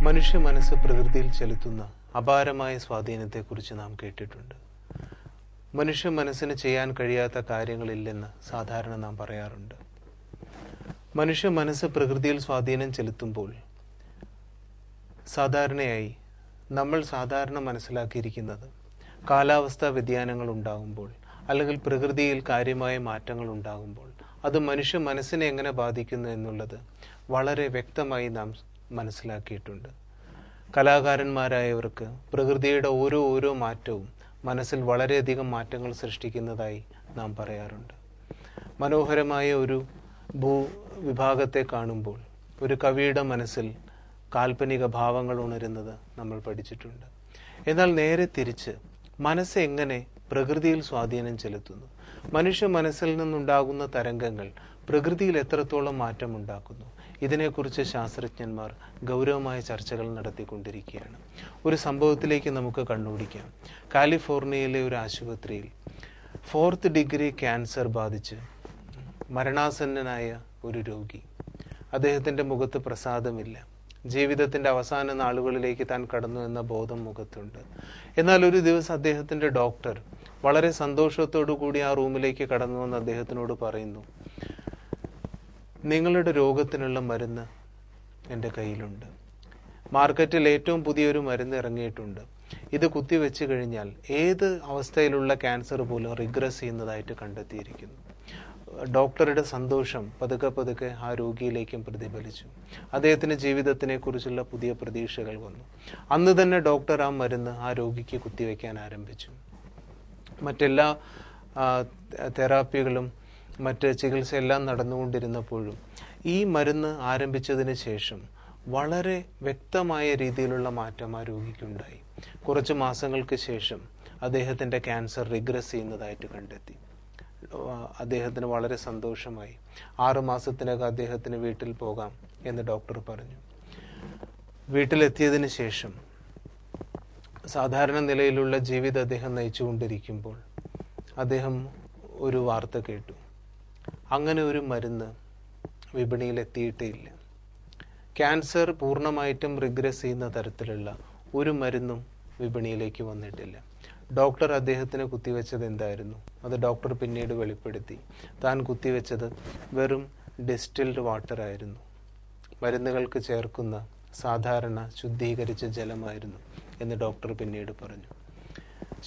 മനുഷ്യ മനസ്സ് പ്രകൃതിയിൽ ചെലുത്തുന്ന അപാരമായ സ്വാധീനത്തെക്കുറിച്ച് നാം കേട്ടിട്ടുണ്ട്. മനുഷ്യ മനസ്സിന് ചെയ്യാൻ കഴിയാത്ത കാര്യങ്ങളില്ലെന്ന് സാധാരണ നാം പറയാറുണ്ട്. മനുഷ്യ മനസ്സ് പ്രകൃതിയിൽ സ്വാധീനം ചെലുത്തുമ്പോൾ സാധാരണയായി നമ്മൾ മനസ്സിലാക്കിയിരിക്കുന്നത് കാലാവസ്ഥാ വ്യതിയാനങ്ങൾ ഉണ്ടാകുമ്പോൾ അല്ലെങ്കിൽ പ്രകൃതിയിൽ കാര്യമായ മാറ്റങ്ങൾ ഉണ്ടാകുമ്പോൾ അത് മനുഷ്യ മനസ്സിനെ എങ്ങനെ ബാധിക്കുന്നു എന്നുള്ളത് വളരെ വ്യക്തമായി നാം മനസ്സിലാക്കിയിട്ടുണ്ട്. കലാകാരന്മാരായവർക്ക് പ്രകൃതിയുടെ ഓരോ മാറ്റവും മനസ്സിൽ വളരെയധികം മാറ്റങ്ങൾ സൃഷ്ടിക്കുന്നതായി നാം പറയാറുണ്ട്. മനോഹരമായ ഒരു ഭൂവിഭാഗത്തെ കാണുമ്പോൾ ഒരു കവിയുടെ മനസ്സിൽ കാൽപ്പനിക ഭാവങ്ങൾ ഉണരുന്നത് നമ്മൾ പഠിച്ചിട്ടുണ്ട്. എന്നാൽ നേരെ തിരിച്ച് മനസ്സ് എങ്ങനെ പ്രകൃതിയിൽ സ്വാധീനം ചെലുത്തുന്നു, മനുഷ്യ മനസ്സിൽ നിന്നുണ്ടാകുന്ന തരംഗങ്ങൾ പ്രകൃതിയിൽ എത്രത്തോളം മാറ്റമുണ്ടാക്കുന്നു, ഇതിനെക്കുറിച്ച് ശാസ്ത്രജ്ഞന്മാർ ഗൗരവമായ ചർച്ചകൾ നടത്തിക്കൊണ്ടിരിക്കുകയാണ്. ഒരു സംഭവത്തിലേക്ക് നമുക്ക് കണ്ണോടിക്കാം. കാലിഫോർണിയയിലെ ഒരു ആശുപത്രിയിൽ 4th ഡിഗ്രി ക്യാൻസർ ബാധിച്ച് മരണാസന്നനായ ഒരു രോഗി. അദ്ദേഹത്തിൻ്റെ മുഖത്ത് പ്രസാദമില്ല. ജീവിതത്തിൻ്റെ അവസാന നാളുകളിലേക്ക് താൻ കടന്നു എന്ന ബോധം മുഖത്തുണ്ട്. എന്നാൽ ഒരു ദിവസം അദ്ദേഹത്തിൻ്റെ ഡോക്ടർ വളരെ സന്തോഷത്തോടു കൂടി ആ റൂമിലേക്ക് കടന്നു വന്ന് അദ്ദേഹത്തിനോട് പറയുന്നു, നിങ്ങളുടെ രോഗത്തിനുള്ള മരുന്ന് എൻ്റെ കയ്യിലുണ്ട്. മാർക്കറ്റിൽ ഏറ്റവും പുതിയൊരു മരുന്ന് ഇറങ്ങിയിട്ടുണ്ട്. ഇത് കുത്തിവെച്ച് കഴിഞ്ഞാൽ ഏത് അവസ്ഥയിലുള്ള ക്യാൻസർ പോലും റിഗ്രസ് ചെയ്യുന്നതായിട്ട് കണ്ടെത്തിയിരിക്കുന്നു. ഡോക്ടറുടെ സന്തോഷം പതുക്കെ ആ രോഗിയിലേക്കും പ്രതിഫലിച്ചു. അദ്ദേഹത്തിന് ജീവിതത്തിനെ കുറിച്ചുള്ള പുതിയ പ്രതീക്ഷകൾ വന്നു. അന്ന് തന്നെ ഡോക്ടർ ആ മരുന്ന് ആ രോഗിക്ക് കുത്തിവെക്കാൻ ആരംഭിച്ചു. മറ്റെല്ലാ തെറാപ്പികളും മറ്റ് ചികിത്സയെല്ലാം നടന്നുകൊണ്ടിരുന്നപ്പോഴും ഈ മരുന്ന് ആരംഭിച്ചതിന് ശേഷം വളരെ വ്യക്തമായ രീതിയിലുള്ള മാറ്റം ആ രോഗിക്കുണ്ടായി. കുറച്ച് മാസങ്ങൾക്ക് ശേഷം അദ്ദേഹത്തിൻ്റെ ക്യാൻസർ റിഗ്രസ് ചെയ്യുന്നതായിട്ട് കണ്ടെത്തി. അദ്ദേഹത്തിന് വളരെ സന്തോഷമായി. 6 മാസത്തിനകം അദ്ദേഹത്തിന് വീട്ടിൽ പോകാം എന്ന് ഡോക്ടർ പറഞ്ഞു. വീട്ടിലെത്തിയതിന് ശേഷം സാധാരണ നിലയിലുള്ള ജീവിതം അദ്ദേഹം നയിച്ചുകൊണ്ടിരിക്കുമ്പോൾ അദ്ദേഹം ഒരു വാർത്ത കേട്ടു. അങ്ങനെ ഒരു മരുന്ന് വിപണിയിൽ എത്തിയിട്ടേ ഇല്ല. ക്യാൻസർ പൂർണ്ണമായിട്ടും റിഗ്രസ് ചെയ്യുന്ന തരത്തിലുള്ള ഒരു മരുന്നും വിപണിയിലേക്ക് വന്നിട്ടില്ല. ഡോക്ടർ അദ്ദേഹത്തിന് കുത്തിവെച്ചത് എന്തായിരുന്നു? അത് ഡോക്ടർ പിന്നീട് വെളിപ്പെടുത്തി. താൻ കുത്തിവെച്ചത് വെറും ഡിസ്റ്റിൽഡ് വാട്ടർ ആയിരുന്നു. മരുന്നുകൾക്ക് ചേർക്കുന്ന സാധാരണ ശുദ്ധീകരിച്ച ജലമായിരുന്നു എന്ന് ഡോക്ടർ പിന്നീട് പറഞ്ഞു.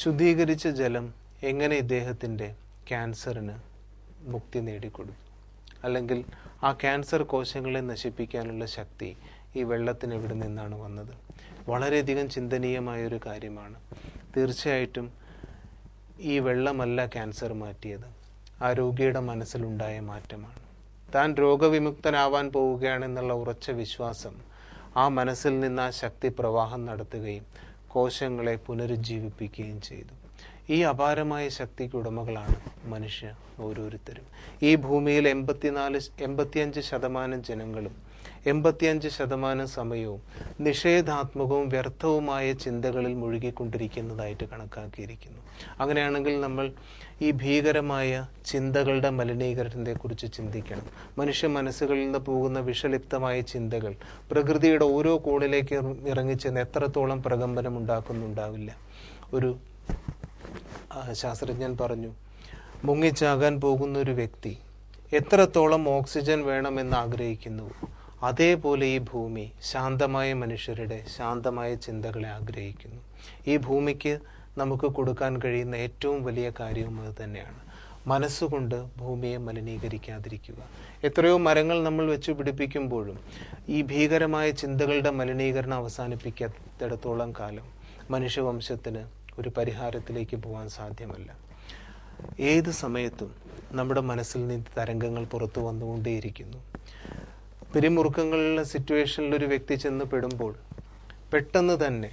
ശുദ്ധീകരിച്ച ജലം എങ്ങനെ ഇദ്ദേഹത്തിൻ്റെ ക്യാൻസറിന് മുക്തി നേടിക്കൊടുത്തു? അല്ലെങ്കിൽ ആ ക്യാൻസർ കോശങ്ങളെ നശിപ്പിക്കാനുള്ള ശക്തി ഈ വെള്ളത്തിന് എവിടെ നിന്നാണ് വന്നത്? വളരെയധികം ചിന്തനീയമായൊരു കാര്യമാണ്. തീർച്ചയായിട്ടും ഈ വെള്ളമല്ല ക്യാൻസർ മാറ്റിയത്, ആ രോഗിയുടെ മനസ്സിലുണ്ടായ മാറ്റമാണ്. താൻ രോഗവിമുക്തനാവാൻ പോവുകയാണെന്നുള്ള ഉറച്ച വിശ്വാസം ആ മനസ്സിൽ നിന്ന് ആ ശക്തി പ്രവാഹം നടത്തുകയും കോശങ്ങളെ പുനരുജ്ജീവിപ്പിക്കുകയും ചെയ്തു. ഈ അപാരമായ ശക്തിക്ക് ഉടമകളാണ് മനുഷ്യർ ഓരോരുത്തരും. ഈ ഭൂമിയിൽ 85% ജനങ്ങളും 85% സമയവും നിഷേധാത്മകവും വ്യർത്ഥവുമായ ചിന്തകളിൽ മുഴുകിക്കൊണ്ടിരിക്കുന്നതായിട്ട് കണക്കാക്കിയിരിക്കുന്നു. അങ്ങനെയാണെങ്കിൽ നമ്മൾ ഈ ഭീകരമായ ചിന്തകളുടെ മലിനീകരണത്തെക്കുറിച്ച് ചിന്തിക്കണം. മനുഷ്യ മനസ്സുകളിൽ നിന്ന് പോകുന്ന വിഷലിപ്തമായ ചിന്തകൾ പ്രകൃതിയുടെ ഓരോ കോണിലേക്ക് ഇറങ്ങിച്ചെന്ന് എത്രത്തോളം പ്രകമ്പനം ഉണ്ടാക്കുന്നുണ്ടാവില്ല. ഒരു ശാസ്ത്രജ്ഞൻ പറഞ്ഞു, മുങ്ങിച്ചാകാൻ പോകുന്ന ഒരു വ്യക്തി എത്രത്തോളം ഓക്സിജൻ വേണമെന്ന് ആഗ്രഹിക്കുന്നുവോ അതേപോലെ ഈ ഭൂമി ശാന്തമായ മനുഷ്യരുടെ ശാന്തമായ ചിന്തകളെ ആഗ്രഹിക്കുന്നു. ഈ ഭൂമിക്ക് നമുക്ക് കൊടുക്കാൻ കഴിയുന്ന ഏറ്റവും വലിയ കാര്യവും അത് തന്നെയാണ്. മനസ്സുകൊണ്ട് ഭൂമിയെ മലിനീകരിക്കാതിരിക്കുക. എത്രയോ മരങ്ങൾ നമ്മൾ വെച്ച് പിടിപ്പിക്കുമ്പോഴും ഈ ഭീകരമായ ചിന്തകളുടെ മലിനീകരണം അവസാനിപ്പിക്കാത്തിടത്തോളം കാലം മനുഷ്യവംശത്തിന് ഒരു പരിഹാരത്തിലേക്ക് പോകാൻ സാധ്യമല്ല. ഏത് സമയത്തും നമ്മുടെ മനസ്സിൽ നിന്ന് തരംഗങ്ങൾ പുറത്തു വന്നുകൊണ്ടേയിരിക്കുന്നു. പിരിമുറുക്കങ്ങളുള്ള സിറ്റുവേഷനിൽ ഒരു വ്യക്തി ചെന്ന് പെടുമ്പോൾ പെട്ടെന്ന് തന്നെ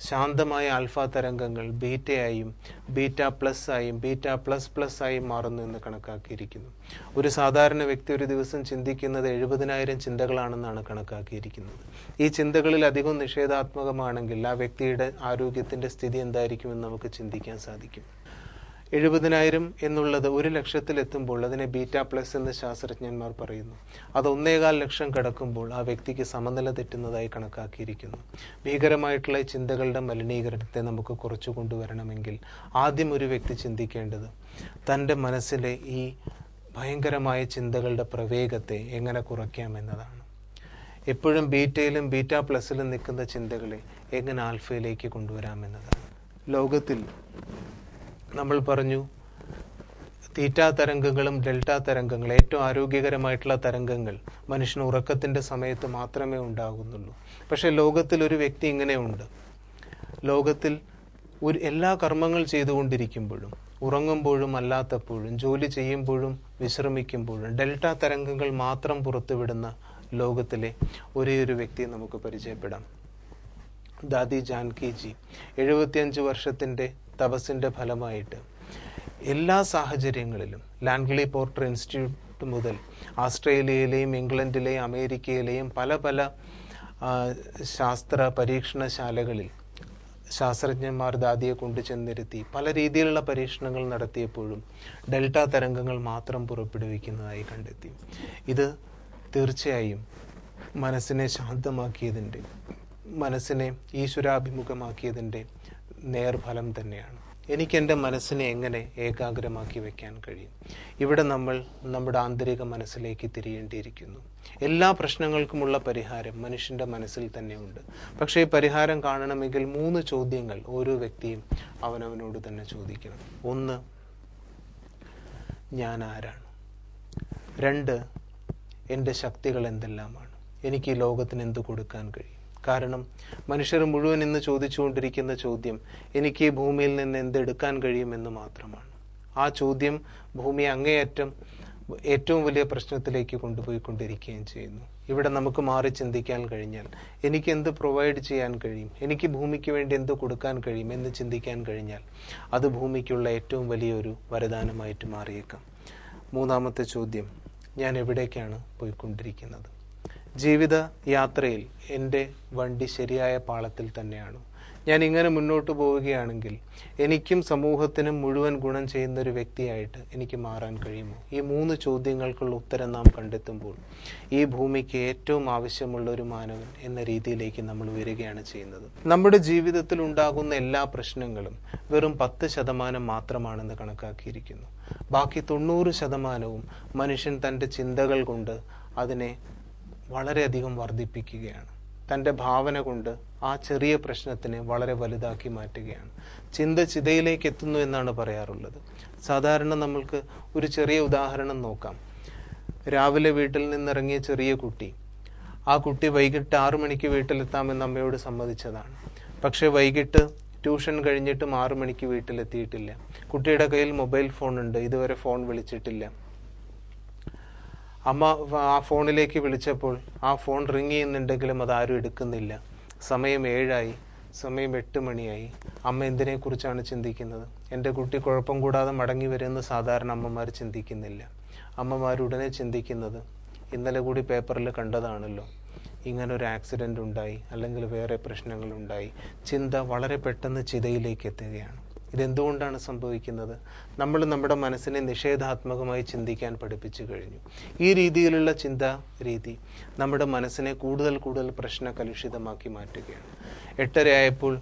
ശാന്തമായ ആൽഫ തരംഗങ്ങൾ ബീറ്റയായും ബീറ്റ+ആയും ബീറ്റ++ആയും മാറുന്നു എന്ന് കണക്കാക്കിയിരിക്കുന്നു. ഒരു സാധാരണ വ്യക്തി ഒരു ദിവസം ചിന്തിക്കുന്നത് 70,000 ചിന്തകളാണെന്നാണ് കണക്കാക്കിയിരിക്കുന്നത്. ഈ ചിന്തകളിൽ അധികം നിഷേധാത്മകമാണെങ്കിൽ ആ വ്യക്തിയുടെ ആരോഗ്യത്തിൻ്റെ സ്ഥിതി എന്തായിരിക്കുമെന്ന് നമുക്ക് ചിന്തിക്കാൻ സാധിക്കും. 70,000 എന്നുള്ളത് 1,00,000 എത്തുമ്പോൾ അതിനെ ബീറ്റാ പ്ലസ് എന്ന് ശാസ്ത്രജ്ഞന്മാർ പറയുന്നു. അത് 1,4 ലക്ഷം കടക്കുമ്പോൾ ആ വ്യക്തിക്ക് സമനില തെറ്റുന്നതായി കണക്കാക്കിയിരിക്കുന്നു. ഭീകരമായിട്ടുള്ള ചിന്തകളുടെ മലിനീകരണത്തെ നമുക്ക് കുറച്ചു കൊണ്ടുവരണമെങ്കിൽ ആദ്യം ഒരു വ്യക്തി ചിന്തിക്കേണ്ടത് തൻ്റെ മനസ്സിലെ ഈ ഭയങ്കരമായ ചിന്തകളുടെ പ്രവേഗത്തെ എങ്ങനെ കുറയ്ക്കാം എന്നതാണ്. എപ്പോഴും ബീറ്റയിലും ബീറ്റാ പ്ലസിലും നിൽക്കുന്ന ചിന്തകളെ എങ്ങനെ ആൽഫയിലേക്ക് കൊണ്ടുവരാമെന്നതാണ്. ലോകത്തിൽ നമ്മൾ പറഞ്ഞു തീറ്റ തരംഗങ്ങളും ഡെൽറ്റ തരംഗങ്ങൾ, ഏറ്റവും ആരോഗ്യകരമായിട്ടുള്ള തരംഗങ്ങൾ മനുഷ്യന് ഉറക്കത്തിൻ്റെ സമയത്ത് മാത്രമേ ഉണ്ടാകുന്നുള്ളൂ. പക്ഷേ ലോകത്തിൽ ഒരു വ്യക്തി ഇങ്ങനെയുണ്ട്. ലോകത്തിൽ എല്ലാ കർമ്മങ്ങൾ ചെയ്തുകൊണ്ടിരിക്കുമ്പോഴും, ഉറങ്ങുമ്പോഴും അല്ലാത്തപ്പോഴും, ജോലി ചെയ്യുമ്പോഴും വിശ്രമിക്കുമ്പോഴും ഡെൽറ്റ തരംഗങ്ങൾ മാത്രം പുറത്തുവിടുന്ന ലോകത്തിലെ ഒരേ ഒരു വ്യക്തിയെ നമുക്ക് പരിചയപ്പെടാം. ദാദി ജാൻകിജി 75 വർഷത്തിൻ്റെ തപസ്സിൻ്റെ ഫലമായിട്ട് എല്ലാ സാഹചര്യങ്ങളിലും ലാൻഗ്ലി പോർട്ടർ ഇൻസ്റ്റിറ്റ്യൂട്ട് മുതൽ ആസ്ട്രേലിയയിലെയും ഇംഗ്ലണ്ടിലെയും അമേരിക്കയിലെയും പല ശാസ്ത്ര പരീക്ഷണശാലകളിൽ ശാസ്ത്രജ്ഞന്മാർ ദാദിയെ കൊണ്ടു ചെന്നിരുത്തി പല രീതിയിലുള്ള പരീക്ഷണങ്ങൾ നടത്തിയപ്പോഴും ഡെൽറ്റ തരംഗങ്ങൾ മാത്രം പുറപ്പെടുവിക്കുന്നതായി കണ്ടെത്തി. ഇത് തീർച്ചയായും മനസ്സിനെ ശാന്തമാക്കിയതിൻ്റെ, മനസ്സിനെ ഈശ്വരാഭിമുഖമാക്കിയതിൻ്റെ നേർഫലം തന്നെയാണ്. എനിക്ക് എൻ്റെ മനസ്സിനെ എങ്ങനെ ഏകാഗ്രമാക്കി വയ്ക്കാൻ കഴിയും? ഇവിടെ നമ്മൾ നമ്മുടെ ആന്തരിക മനസ്സിലേക്ക് തിരിയേണ്ടിയിരിക്കുന്നു. എല്ലാ പ്രശ്നങ്ങൾക്കുമുള്ള പരിഹാരം മനുഷ്യൻ്റെ മനസ്സിൽ തന്നെയുണ്ട്. പക്ഷേ ഈ പരിഹാരം കാണണമെങ്കിൽ 3 ചോദ്യങ്ങൾ ഓരോ വ്യക്തിയും അവനവനോട് തന്നെ ചോദിക്കണം. 1, ഞാൻ ആരാണ്? 2, എൻ്റെ ശക്തികൾ എന്തെല്ലാമാണ്? എനിക്ക് ഈ ലോകത്തിന് എന്ത് കൊടുക്കാൻ കഴിയും? കാരണം മനുഷ്യർ മുഴുവൻ ഇന്ന് ചോദിച്ചുകൊണ്ടിരിക്കുന്ന ചോദ്യം എനിക്ക് ഈ ഭൂമിയിൽ നിന്ന് എന്തെടുക്കാൻ കഴിയുമെന്ന് മാത്രമാണ്. ആ ചോദ്യം ഭൂമിയെ അങ്ങേയറ്റം ഏറ്റവും വലിയ പ്രശ്നത്തിലേക്ക് കൊണ്ടുപോയിക്കൊണ്ടിരിക്കുകയും ചെയ്യുന്നു. ഇവിടെ നമുക്ക് മാറി ചിന്തിക്കാൻ കഴിഞ്ഞാൽ എനിക്ക് എന്ത് പ്രൊവൈഡ് ചെയ്യാൻ കഴിയും, എനിക്ക് ഭൂമിക്ക് വേണ്ടി എന്ത് കൊടുക്കാൻ കഴിയും എന്ന് ചിന്തിക്കാൻ കഴിഞ്ഞാൽ അത് ഭൂമിക്കുള്ള ഏറ്റവും വലിയൊരു വരദാനമായിട്ട് മാറിയേക്കാം. 3ാമത്തെ ചോദ്യം, ഞാൻ എവിടേക്കാണ് പോയിക്കൊണ്ടിരിക്കുന്നത്? ജീവിത യാത്രയിൽ എൻ്റെ വണ്ടി ശരിയായ പാളത്തിൽ തന്നെയാണോ? ഞാൻ ഇങ്ങനെ മുന്നോട്ട് പോവുകയാണെങ്കിൽ എനിക്കും സമൂഹത്തിനും മുഴുവൻ ഗുണം ചെയ്യുന്ന ഒരു വ്യക്തിയായിട്ട് എനിക്ക് മാറാൻ കഴിയുമോ? ഈ 3 ചോദ്യങ്ങൾക്കുള്ള ഉത്തരം നാം കണ്ടെത്തുമ്പോൾ ഈ ഭൂമിക്ക് ഏറ്റവും ആവശ്യമുള്ള ഒരു മാനവൻ എന്ന രീതിയിലേക്ക് നമ്മൾ വരികയാണ് ചെയ്യുന്നത്. നമ്മുടെ ജീവിതത്തിൽ ഉണ്ടാകുന്ന എല്ലാ പ്രശ്നങ്ങളും വെറും 10% മാത്രമാണെന്ന് കണക്കാക്കിയിരിക്കുന്നു. ബാക്കി 90% മനുഷ്യൻ തൻ്റെ ചിന്തകൾ കൊണ്ട് അതിനെ വളരെയധികം വർദ്ധിപ്പിക്കുകയാണ്. തൻ്റെ ഭാവന കൊണ്ട് ആ ചെറിയ പ്രശ്നത്തിനെ വളരെ വലുതാക്കി മാറ്റുകയാണ്. ചിന്ത ചിതയിലേക്ക് എത്തുന്നു എന്നാണ് പറയാറുള്ളത്. സാധാരണ നമ്മൾക്ക് ഒരു ചെറിയ ഉദാഹരണം നോക്കാം. രാവിലെ വീട്ടിൽ നിന്നിറങ്ങിയ ചെറിയ കുട്ടി, ആ കുട്ടി വൈകിട്ട് 6 മണിക്ക് വീട്ടിലെത്താമെന്ന് അമ്മയോട് സമ്മതിച്ചതാണ്. പക്ഷേ വൈകിട്ട് ട്യൂഷൻ കഴിഞ്ഞിട്ടും 6 മണിക്ക് വീട്ടിലെത്തിയിട്ടില്ല. കുട്ടിയുടെ കയ്യിൽ മൊബൈൽ ഫോൺ ഉണ്ട്, ഇതുവരെ ഫോൺ വിളിച്ചിട്ടില്ല. അമ്മ ആ ഫോണിലേക്ക് വിളിച്ചപ്പോൾ ആ ഫോൺ റിങ് ചെയ്യുന്നുണ്ടെങ്കിലും അതാരും എടുക്കുന്നില്ല. സമയം 7 സമയം 8 മണിയായി. അമ്മ എന്തിനെക്കുറിച്ചാണ് ചിന്തിക്കുന്നത്? എൻ്റെ കുട്ടി കുഴപ്പം കൂടാതെ മടങ്ങി വരുമെന്ന് സാധാരണ അമ്മമാർ ചിന്തിക്കുന്നില്ല. അമ്മമാരുടനെ ചിന്തിക്കുന്നത് ഇന്നലെ കൂടി പേപ്പറിൽ കണ്ടതാണല്ലോ, ഇങ്ങനൊരു ആക്സിഡൻ്റ് ഉണ്ടായി, അല്ലെങ്കിൽ വേറെ പ്രശ്നങ്ങളുണ്ടായി. ചിന്ത വളരെ പെട്ടെന്ന് ചിതയിലേക്ക് എത്തുകയാണ്. ഇതെന്തുകൊണ്ടാണ് സംഭവിക്കുന്നത്? നമ്മൾ നമ്മുടെ മനസ്സിനെ നിഷേധാത്മകമായി ചിന്തിക്കാൻ പഠിപ്പിച്ചു കഴിഞ്ഞു. ഈ രീതിയിലുള്ള ചിന്താ രീതി നമ്മുടെ മനസ്സിനെ കൂടുതൽ പ്രശ്ന കലുഷിതമാക്കി മാറ്റുകയാണ്. 8:30 ആയപ്പോൾ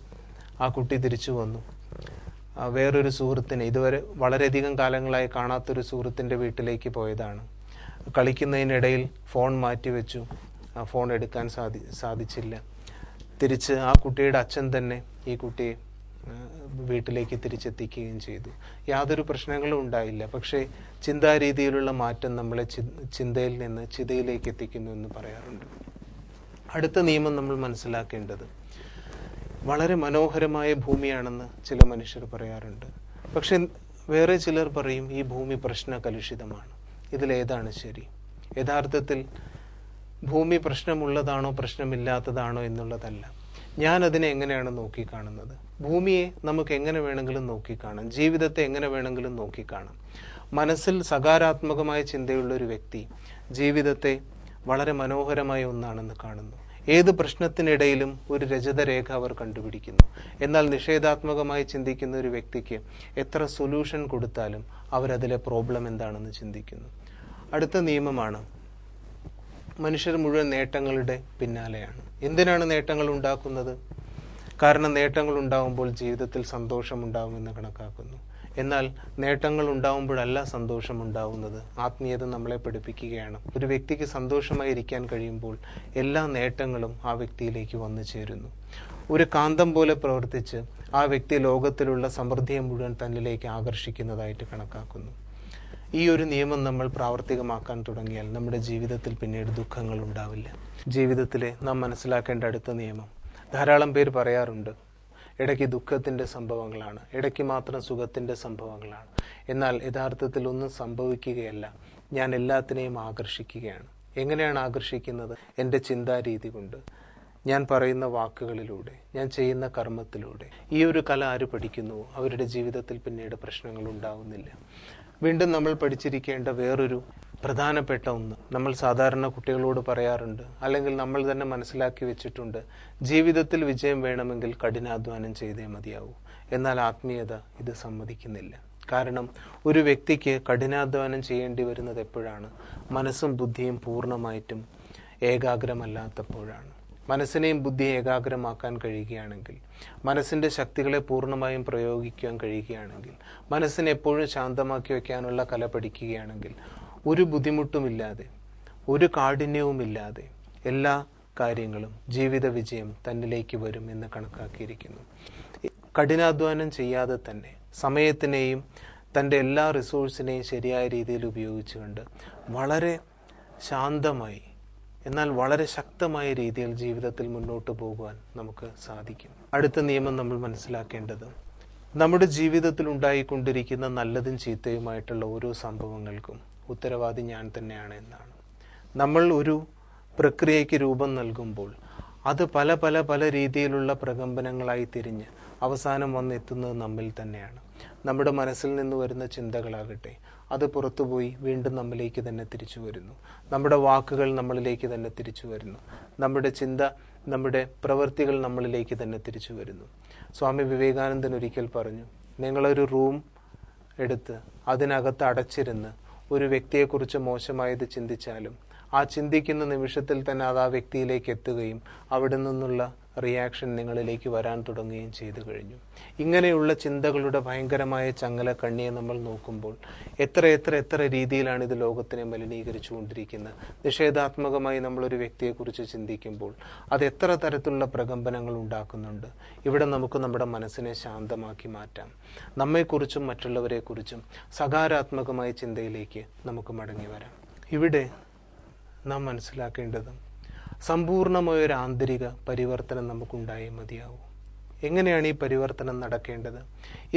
ആ കുട്ടി തിരിച്ചു വന്നു. വേറൊരു സുഹൃത്തിനെ, ഇതുവരെ വളരെയധികം കാലങ്ങളായി കാണാത്തൊരു സുഹൃത്തിൻ്റെ വീട്ടിലേക്ക് പോയതാണ്. കളിക്കുന്നതിനിടയിൽ ഫോൺ മാറ്റിവെച്ചു. ഫോൺ എടുക്കാൻ സാധിച്ചില്ല. തിരിച്ച് ആ കുട്ടിയുടെ അച്ഛൻ തന്നെ ഈ കുട്ടിയെ വീട്ടിലേക്ക് തിരിച്ചെത്തിക്കുകയും ചെയ്തു. യാതൊരു പ്രശ്നങ്ങളും ഉണ്ടായില്ല. പക്ഷേ ചിന്താരീതിയിലുള്ള മാറ്റം നമ്മളെ ചിന്തയിൽ നിന്ന് ചിതയിലേക്ക് എത്തിക്കുന്നു എന്ന് പറയാറുണ്ട്. അടുത്ത നിയമം നമ്മൾ മനസ്സിലാക്കേണ്ടത് വളരെ മനോഹരമായ ഭൂമിയാണെന്ന് ചില മനുഷ്യർ പറയാറുണ്ട്. പക്ഷെ വേറെ ചിലർ പറയും ഈ ഭൂമി പ്രശ്ന കലുഷിതമാണ്. ഇതിലേതാണ് ശരി? യഥാർത്ഥത്തിൽ ഭൂമി പ്രശ്നമുള്ളതാണോ പ്രശ്നമില്ലാത്തതാണോ എന്നുള്ളതല്ല. ഞാൻ അതിനെ എങ്ങനെയാണ് നോക്കിക്കാണുന്നത്? ഭൂമിയെ നമുക്ക് എങ്ങനെ വേണമെങ്കിലും നോക്കിക്കാണാം. ജീവിതത്തെ എങ്ങനെ വേണമെങ്കിലും നോക്കിക്കാണാം. മനസ്സിൽ സകാരാത്മകമായ ചിന്തയുള്ള ഒരു വ്യക്തി ജീവിതത്തെ വളരെ മനോഹരമായ ഒന്നാണെന്ന് കാണുന്നു. ഏത് പ്രശ്നത്തിനിടയിലും ഒരു രജതരേഖ അവർ കണ്ടുപിടിക്കുന്നു. എന്നാൽ നിഷേധാത്മകമായി ചിന്തിക്കുന്ന ഒരു വ്യക്തിക്ക് എത്ര സൊല്യൂഷൻ കൊടുത്താലും അവരതിലെ പ്രോബ്ലം എന്താണെന്ന് ചിന്തിക്കുന്നു. അടുത്ത നിയമമാണ്, മനുഷ്യർ മുഴുവൻ നേട്ടങ്ങളുടെ പിന്നാലെയാണ്. എന്തിനാണ് നേട്ടങ്ങൾ ഉണ്ടാക്കുന്നത്? കാരണം നേട്ടങ്ങൾ ഉണ്ടാകുമ്പോൾ ജീവിതത്തിൽ സന്തോഷമുണ്ടാകുമെന്ന് കണക്കാക്കുന്നു. എന്നാൽ നേട്ടങ്ങൾ ഉണ്ടാകുമ്പോഴല്ല സന്തോഷമുണ്ടാകുന്നത്. ആത്മീയത നമ്മളെ പഠിപ്പിക്കുകയാണ്, ഒരു വ്യക്തിക്ക് സന്തോഷമായി ഇരിക്കാൻ കഴിയുമ്പോൾ എല്ലാ നേട്ടങ്ങളും ആ വ്യക്തിയിലേക്ക് വന്നു ചേരുന്നു. ഒരു കാന്തം പോലെ പ്രവർത്തിച്ച് ആ വ്യക്തി ലോകത്തിലുള്ള സമൃദ്ധിയെ മുഴുവൻ തന്നിലേക്ക് ആകർഷിക്കുന്നതായിട്ട് കണക്കാക്കുന്നു. ഈ ഒരു നിയമം നമ്മൾ പ്രാവർത്തികമാക്കാൻ തുടങ്ങിയാൽ നമ്മുടെ ജീവിതത്തിൽ പിന്നീട് ദുഃഖങ്ങൾ ഉണ്ടാവില്ല. ജീവിതത്തിലെ നാം മനസ്സിലാക്കേണ്ട അടുത്ത നിയമം, ധാരാളം പേര് പറയാറുണ്ട്, ഇടയ്ക്ക് ദുഃഖത്തിൻ്റെ സംഭവങ്ങളാണ്, ഇടയ്ക്ക് മാത്രം സുഖത്തിൻ്റെ സംഭവങ്ങളാണ്. എന്നാൽ യഥാർത്ഥത്തിൽ ഒന്നും സംഭവിക്കുകയല്ല. ഞാൻ എല്ലാത്തിനെയും ആകർഷിക്കുകയാണ്. എങ്ങനെയാണ് ആകർഷിക്കുന്നത്? എൻ്റെ ചിന്താരീതി കൊണ്ട്, ഞാൻ പറയുന്ന വാക്കുകളിലൂടെ, ഞാൻ ചെയ്യുന്ന കർമ്മത്തിലൂടെ. ഈ ഒരു കല ആര് പഠിക്കുന്നുവോ അവരുടെ ജീവിതത്തിൽ പിന്നീട് പ്രശ്നങ്ങൾ ഉണ്ടാവുന്നില്ല. വീണ്ടും നമ്മൾ പഠിച്ചിരിക്കേണ്ട വേറൊരു പ്രധാനപ്പെട്ട ഒന്ന്, നമ്മൾ സാധാരണ കുട്ടികളോട് പറയാറുണ്ട്, അല്ലെങ്കിൽ നമ്മൾ തന്നെ മനസ്സിലാക്കി വെച്ചിട്ടുണ്ട്, ജീവിതത്തിൽ വിജയം വേണമെങ്കിൽ കഠിനാധ്വാനം ചെയ്തേ മതിയാവൂ. എന്നാൽ ആത്മീയത ഇത് സമ്മതിക്കുന്നില്ല. കാരണം ഒരു വ്യക്തിക്ക് കഠിനാധ്വാനം ചെയ്യേണ്ടി വരുന്നത് എപ്പോഴാണ്? മനസ്സും ബുദ്ധിയും പൂർണ്ണമായിട്ടും ഏകാഗ്രമല്ലാത്തപ്പോഴാണ്. മനസ്സിനെയും ബുദ്ധിയെ ഏകാഗ്രമാക്കാൻ കഴിയുകയാണെങ്കിൽ, മനസ്സിൻ്റെ ശക്തികളെ പൂർണ്ണമായും പ്രയോഗിക്കാൻ കഴിയുകയാണെങ്കിൽ, മനസ്സിനെ എപ്പോഴും ശാന്തമാക്കി വയ്ക്കാനുള്ള കല പഠിക്കുകയാണെങ്കിൽ, ഒരു ബുദ്ധിമുട്ടുമില്ലാതെ, ഒരു കാഠിന്യവുമില്ലാതെ എല്ലാ കാര്യങ്ങളും, ജീവിത വിജയം തന്നിലേക്ക് വരും എന്ന് കണക്കാക്കിയിരിക്കുന്നു. കഠിനാധ്വാനം ചെയ്യാതെ തന്നെ സമയത്തിനെയും തൻ്റെ എല്ലാ റിസോഴ്സിനെയും ശരിയായ രീതിയിൽ ഉപയോഗിച്ചുകൊണ്ട് വളരെ ശാന്തമായി എന്നാൽ വളരെ ശക്തമായ രീതിയിൽ ജീവിതത്തിൽ മുന്നോട്ട് പോകുവാൻ നമുക്ക് സാധിക്കും. അടുത്ത നിയമം നമ്മൾ മനസ്സിലാക്കേണ്ടത്, നമ്മുടെ ജീവിതത്തിൽ ഉണ്ടായിക്കൊണ്ടിരിക്കുന്ന നല്ലതും ചീത്തയുമായിട്ടുള്ള ഓരോ സംഭവങ്ങൾക്കും ഉത്തരവാദി ഞാൻ തന്നെയാണ് എന്നാണ്. നമ്മൾ ഒരു പ്രക്രിയയ്ക്ക് രൂപം നൽകുമ്പോൾ അത് പല പല പല രീതിയിലുള്ള പ്രകമ്പനങ്ങളായി തിരിഞ്ഞ് അവസാനം വന്നെത്തുന്നത് നമ്മിൽ തന്നെയാണ്. നമ്മുടെ മനസ്സിൽ നിന്ന് വരുന്ന ചിന്തകളാകട്ടെ, അത് പുറത്തുപോയി വീണ്ടും നമ്മിലേക്ക് തന്നെ തിരിച്ചു വരുന്നു. നമ്മുടെ വാക്കുകൾ നമ്മളിലേക്ക് തന്നെ തിരിച്ചു വരുന്നു. നമ്മുടെ ചിന്ത, നമ്മുടെ പ്രവൃത്തികൾ നമ്മളിലേക്ക് തന്നെ തിരിച്ചു വരുന്നു. സ്വാമി വിവേകാനന്ദൻ ഒരിക്കൽ പറഞ്ഞു, നിങ്ങളൊരു റൂം എടുത്ത് അതിനകത്ത് അടച്ചിരുന്ന് ഒരു വ്യക്തിയെക്കുറിച്ച് മോശമായത് ചിന്തിച്ചാലും ആ ചിന്തിക്കുന്ന നിമിഷത്തിൽ തന്നെ അത് ആ വ്യക്തിയിലേക്ക് എത്തുകയും അവിടെ നിന്നുള്ള റിയാക്ഷൻ നിങ്ങളിലേക്ക് വരാൻ തുടങ്ങുകയും ചെയ്തു കഴിഞ്ഞു. ഇങ്ങനെയുള്ള ചിന്തകളുടെ ഭയങ്കരമായ ചങ്ങല കണ്ണിയെ നമ്മൾ നോക്കുമ്പോൾ എത്ര എത്ര എത്ര രീതിയിലാണ് ഇത് ലോകത്തിനെ മലിനീകരിച്ചു കൊണ്ടിരിക്കുന്നത്. നിഷേധാത്മകമായി നമ്മളൊരു വ്യക്തിയെക്കുറിച്ച് ചിന്തിക്കുമ്പോൾ അത് എത്ര തരത്തിലുള്ള പ്രകമ്പനങ്ങൾ ഉണ്ടാക്കുന്നുണ്ട്. ഇവിടെ നമുക്ക് നമ്മുടെ മനസ്സിനെ ശാന്തമാക്കി മാറ്റാം. നമ്മെക്കുറിച്ചും മറ്റുള്ളവരെക്കുറിച്ചും സകാരാത്മകമായ ചിന്തയിലേക്ക് നമുക്ക് മടങ്ങി വരാം. ഇവിടെ നാം മനസ്സിലാക്കേണ്ടത്, സമ്പൂർണമായൊരു ആന്തരിക പരിവർത്തനം നമുക്കുണ്ടായേ മതിയാവും. എങ്ങനെയാണ് ഈ പരിവർത്തനം നടക്കേണ്ടത്?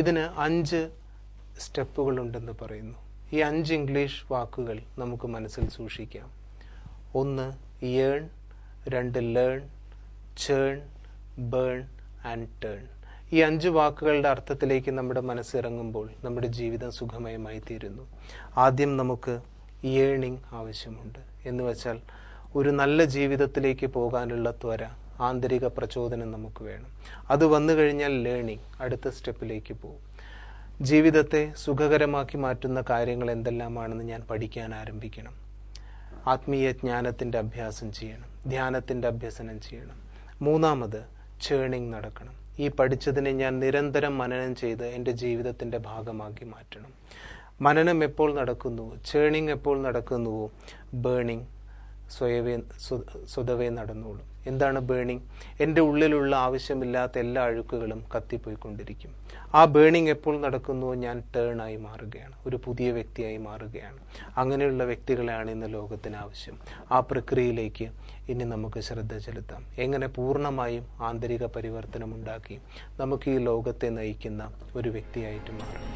ഇതിന് 5 സ്റ്റെപ്പുകളുണ്ടെന്ന് പറയുന്നു. ഈ 5 ഇംഗ്ലീഷ് വാക്കുകൾ നമുക്ക് മനസ്സിൽ സൂക്ഷിക്കാം. 1 earn, 2 learn, churn, burn and turn. ഈ 5 വാക്കുകളുടെ അർത്ഥത്തിലേക്ക് നമ്മുടെ മനസ്സിറങ്ങുമ്പോൾ നമ്മുടെ ജീവിതം സുഖമയമായി തീരുന്നു. ആദ്യം നമുക്ക് ഏണിംഗ് ആവശ്യമുണ്ട്. എന്ന് വെച്ചാൽ ഒരു നല്ല ജീവിതത്തിലേക്ക് പോകാനുള്ള ത്വര, ആന്തരിക പ്രചോദനം നമുക്ക് വേണം. അത് വന്നു കഴിഞ്ഞാൽ ലേണിംഗ് അടുത്ത സ്റ്റെപ്പിലേക്ക് പോകും. ജീവിതത്തെ സുഖകരമാക്കി മാറ്റുന്ന കാര്യങ്ങൾ എന്തെല്ലാമാണെന്ന് ഞാൻ പഠിക്കാൻ ആരംഭിക്കണം. ആത്മീയ ജ്ഞാനത്തിൻ്റെ അഭ്യാസം ചെയ്യണം, ധ്യാനത്തിൻ്റെ അഭ്യസനം ചെയ്യണം. 3ാമത് ചേണിംഗ് നടക്കണം. ഈ പഠിച്ചതിനെ ഞാൻ നിരന്തരം മനനം ചെയ്ത് എൻ്റെ ജീവിതത്തിൻ്റെ ഭാഗമാക്കി മാറ്റണം. മനനം എപ്പോൾ നടക്കുന്നുവോ, ചേണിംഗ് എപ്പോൾ നടക്കുന്നുവോ, ബേണിംഗ് സ്വതവേ നടന്നോളും. എന്താണ് ബേണിംഗ്? എൻ്റെ ഉള്ളിലുള്ള ആവശ്യമില്ലാത്ത എല്ലാ അഴുക്കുകളും കത്തിപ്പോയിക്കൊണ്ടിരിക്കും. ആ ബേണിംഗ് എപ്പോൾ നടക്കുന്നുവോ ഞാൻ ടേണായി മാറുകയാണ്, ഒരു പുതിയ വ്യക്തിയായി മാറുകയാണ്. അങ്ങനെയുള്ള വ്യക്തികളെയാണ് ഇന്ന് ലോകത്തിന് ആവശ്യം. ആ പ്രക്രിയയിലേക്ക് ഇനി നമുക്ക് ശ്രദ്ധ ചെലുത്താം. എങ്ങനെ പൂർണ്ണമായും ആന്തരിക പരിവർത്തനം ഉണ്ടാക്കി നമുക്ക് ഈ ലോകത്തെ നയിക്കുന്ന ഒരു വ്യക്തിയായിട്ട് മാറും.